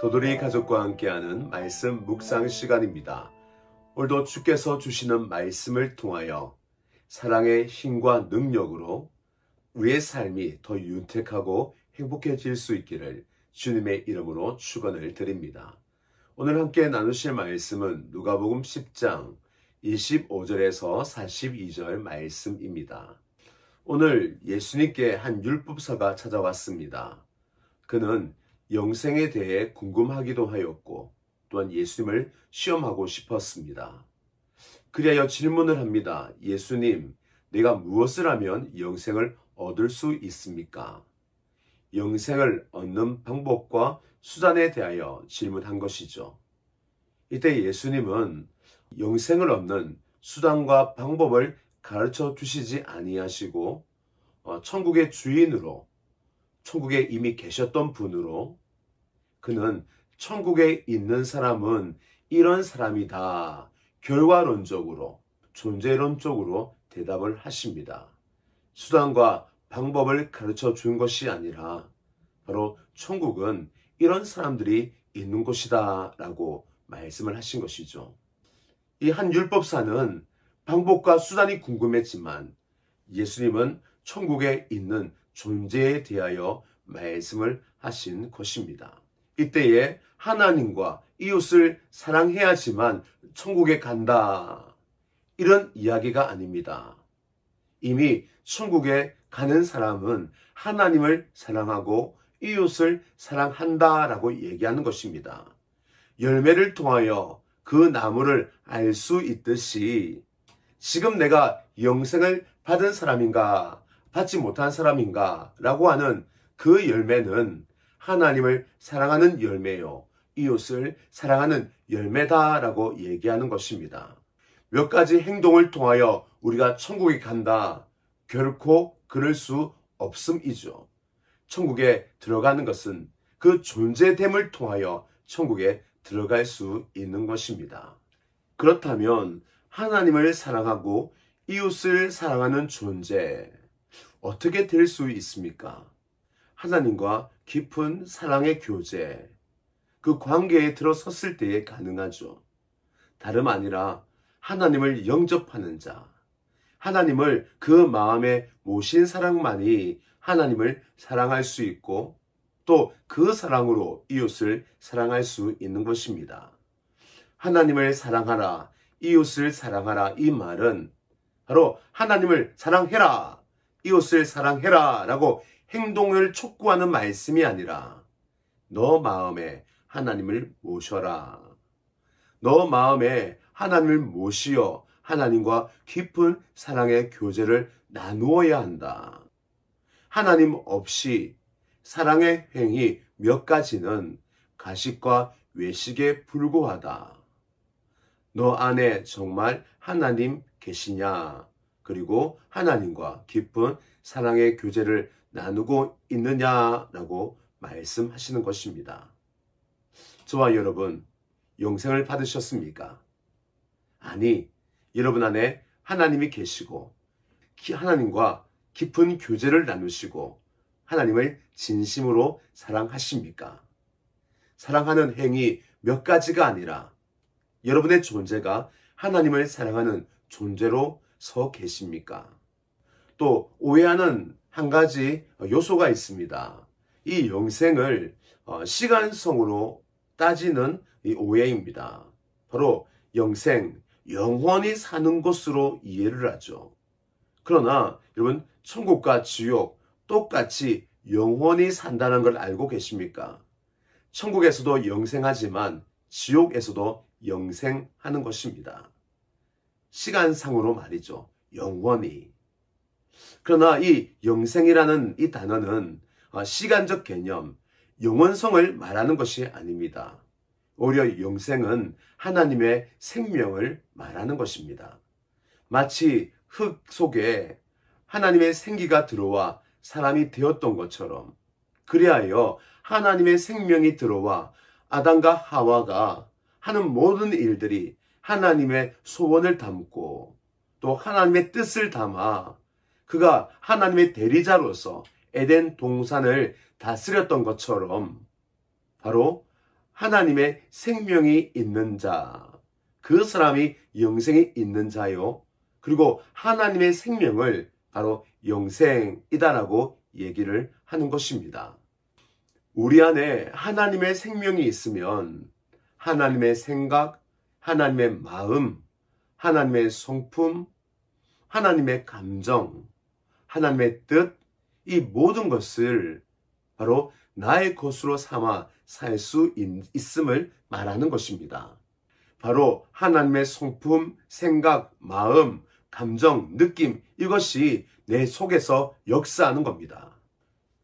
도돌이 가족과 함께하는 말씀 묵상 시간입니다. 오늘도 주께서 주시는 말씀을 통하여 사랑의 힘과 능력으로 우리의 삶이 더 윤택하고 행복해질 수 있기를 주님의 이름으로 축원을 드립니다. 오늘 함께 나누실 말씀은 누가복음 10장 25절에서 42절 말씀입니다. 오늘 예수님께 한 율법사가 찾아왔습니다. 그는 영생에 대해 궁금하기도 하였고 또한 예수님을 시험하고 싶었습니다. 그리하여 질문을 합니다. 예수님, 내가 무엇을 하면 영생을 얻을 수 있습니까? 영생을 얻는 방법과 수단에 대하여 질문한 것이죠. 이때 예수님은 영생을 얻는 수단과 방법을 가르쳐 주시지 아니하시고 천국의 주인으로, 천국에 이미 계셨던 분으로 그는 천국에 있는 사람은 이런 사람이다. 결과론적으로, 존재론적으로 대답을 하십니다. 수단과 방법을 가르쳐 준 것이 아니라 바로 천국은 이런 사람들이 있는 곳이다 라고 말씀을 하신 것이죠. 이 한 율법사는 방법과 수단이 궁금했지만 예수님은 천국에 있는 존재에 대하여 말씀을 하신 것입니다. 이때에 하나님과 이웃을 사랑해야지만 천국에 간다. 이런 이야기가 아닙니다. 이미 천국에 가는 사람은 하나님을 사랑하고 이웃을 사랑한다라고 얘기하는 것입니다. 열매를 통하여 그 나무를 알 수 있듯이 지금 내가 영생을 받은 사람인가 받지 못한 사람인가 라고 하는 그 열매는 하나님을 사랑하는 열매요, 이웃을 사랑하는 열매다라고 얘기하는 것입니다. 몇 가지 행동을 통하여 우리가 천국에 간다, 결코 그럴 수 없음이죠. 천국에 들어가는 것은 그 존재됨을 통하여 천국에 들어갈 수 있는 것입니다. 그렇다면 하나님을 사랑하고 이웃을 사랑하는 존재, 어떻게 될 수 있습니까? 하나님과 깊은 사랑의 교제, 그 관계에 들어섰을 때에 가능하죠. 다름 아니라 하나님을 영접하는 자, 하나님을 그 마음에 모신 사랑만이 하나님을 사랑할 수 있고 또 그 사랑으로 이웃을 사랑할 수 있는 것입니다. 하나님을 사랑하라, 이웃을 사랑하라, 이 말은 바로 하나님을 사랑해라, 이웃을 사랑해라 라고 행동을 촉구하는 말씀이 아니라 너 마음에 하나님을 모셔라. 너 마음에 하나님을 모시어 하나님과 깊은 사랑의 교제를 나누어야 한다. 하나님 없이 사랑의 행위 몇 가지는 가식과 외식에 불과하다. 너 안에 정말 하나님 계시냐? 그리고 하나님과 깊은 사랑의 교제를 나누고 있느냐라고 말씀하시는 것입니다. 저와 여러분, 영생을 받으셨습니까? 아니, 여러분 안에 하나님이 계시고 하나님과 깊은 교제를 나누시고 하나님을 진심으로 사랑하십니까? 사랑하는 행위 몇 가지가 아니라 여러분의 존재가 하나님을 사랑하는 존재로 서 계십니까? 또 오해하는 한 가지 요소가 있습니다. 이 영생을 시간성으로 따지는 이 오해입니다. 바로 영생, 영원히 사는 것으로 이해를 하죠. 그러나 여러분, 천국과 지옥 똑같이 영원히 산다는 걸 알고 계십니까? 천국에서도 영생하지만 지옥에서도 영생하는 것입니다. 시간상으로 말이죠. 영원히. 그러나 이 영생이라는 이 단어는 시간적 개념, 영원성을 말하는 것이 아닙니다. 오히려 영생은 하나님의 생명을 말하는 것입니다. 마치 흙 속에 하나님의 생기가 들어와 사람이 되었던 것처럼 그리하여 하나님의 생명이 들어와 아담과 하와가 하는 모든 일들이 하나님의 소원을 담고 또 하나님의 뜻을 담아 그가 하나님의 대리자로서 에덴 동산을 다스렸던 것처럼 바로 하나님의 생명이 있는 자, 그 사람이 영생이 있는 자요. 그리고 하나님의 생명을 바로 영생이다라고 얘기를 하는 것입니다. 우리 안에 하나님의 생명이 있으면 하나님의 생각, 하나님의 마음, 하나님의 성품, 하나님의 감정, 하나님의 뜻, 이 모든 것을 바로 나의 것으로 삼아 살 수 있음을 말하는 것입니다. 바로 하나님의 성품, 생각, 마음, 감정, 느낌, 이것이 내 속에서 역사하는 겁니다.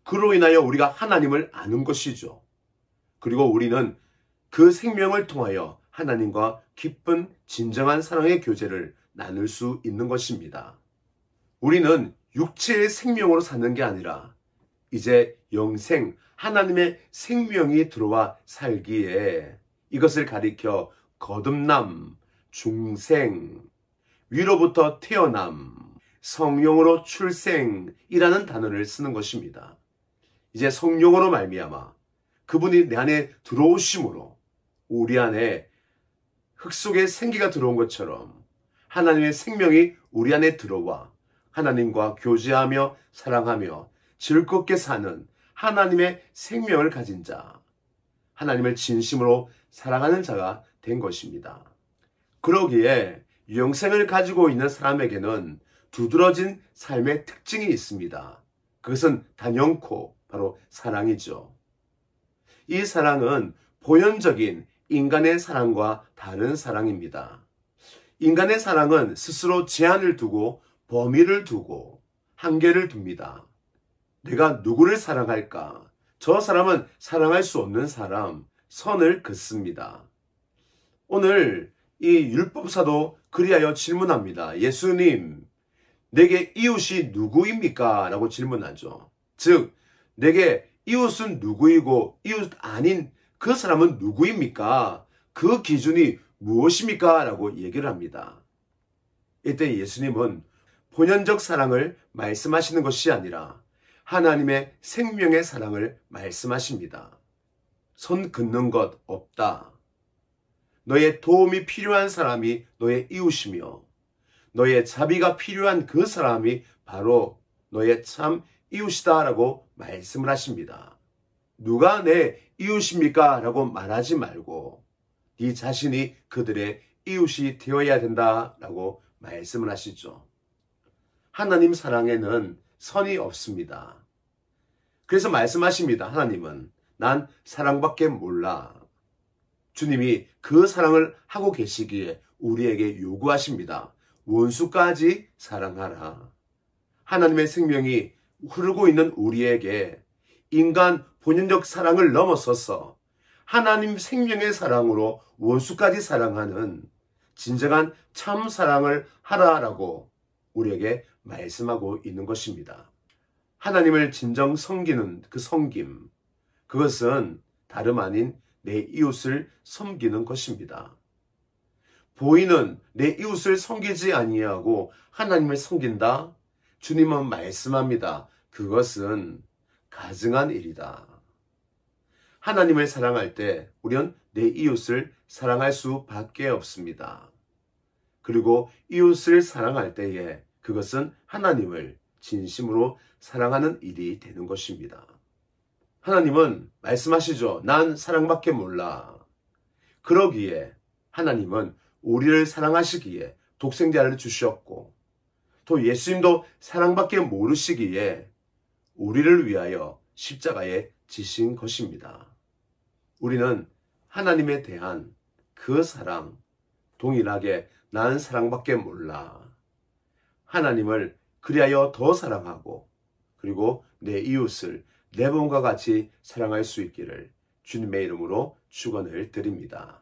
그로 인하여 우리가 하나님을 아는 것이죠. 그리고 우리는 그 생명을 통하여 하나님과 깊은 진정한 사랑의 교제를 나눌 수 있는 것입니다. 우리는 육체의 생명으로 사는 게 아니라 이제 영생, 하나님의 생명이 들어와 살기에 이것을 가리켜 거듭남, 중생, 위로부터 태어남, 성령으로 출생이라는 단어를 쓰는 것입니다. 이제 성령으로 말미암아 그분이 내 안에 들어오심으로 우리 안에 흙 속에 생기가 들어온 것처럼 하나님의 생명이 우리 안에 들어와 하나님과 교제하며 사랑하며 즐겁게 사는 하나님의 생명을 가진 자, 하나님을 진심으로 사랑하는 자가 된 것입니다. 그러기에 영생을 가지고 있는 사람에게는 두드러진 삶의 특징이 있습니다. 그것은 단연코 바로 사랑이죠. 이 사랑은 본연적인 인간의 사랑과 다른 사랑입니다. 인간의 사랑은 스스로 제한을 두고 범위를 두고 한계를 둡니다. 내가 누구를 사랑할까? 저 사람은 사랑할 수 없는 사람, 선을 긋습니다. 오늘 이 율법사도 그리하여 질문합니다. 예수님, 내게 이웃이 누구입니까? 라고 질문하죠. 즉, 내게 이웃은 누구이고 이웃 아닌 그 사람은 누구입니까? 그 기준이 무엇입니까? 라고 얘기를 합니다. 이때 예수님은 본연적 사랑을 말씀하시는 것이 아니라 하나님의 생명의 사랑을 말씀하십니다. 손 긋는 것 없다. 너의 도움이 필요한 사람이 너의 이웃이며 너의 자비가 필요한 그 사람이 바로 너의 참 이웃이다라고 말씀을 하십니다. 누가 내 이웃입니까? 라고 말하지 말고 네 자신이 그들의 이웃이 되어야 된다라고 말씀을 하시죠. 하나님 사랑에는 선이 없습니다. 그래서 말씀하십니다. 하나님은 난 사랑밖에 몰라. 주님이 그 사랑을 하고 계시기에 우리에게 요구하십니다. 원수까지 사랑하라. 하나님의 생명이 흐르고 있는 우리에게 인간 본연적 사랑을 넘어서서 하나님 생명의 사랑으로 원수까지 사랑하는 진정한 참 사랑을 하라라고 우리에게 말씀하고 있는 것입니다. 하나님을 진정 섬기는 그 섬김, 그것은 다름 아닌 내 이웃을 섬기는 것입니다. 보이는 내 이웃을 섬기지 아니하고 하나님을 섬긴다? 주님은 말씀합니다. 그것은 가증한 일이다. 하나님을 사랑할 때 우리는 내 이웃을 사랑할 수밖에 없습니다. 그리고 이웃을 사랑할 때에 그것은 하나님을 진심으로 사랑하는 일이 되는 것입니다. 하나님은 말씀하시죠. 난 사랑밖에 몰라. 그러기에 하나님은 우리를 사랑하시기에 독생자를 주셨고 또 예수님도 사랑밖에 모르시기에 우리를 위하여 십자가에 지신 것입니다. 우리는 하나님에 대한 그 사랑, 동일하게 난 사랑밖에 몰라. 하나님을 그리하여 더 사랑하고 그리고 내 이웃을 내 몸과 같이 사랑할 수 있기를 주님의 이름으로 축원을 드립니다.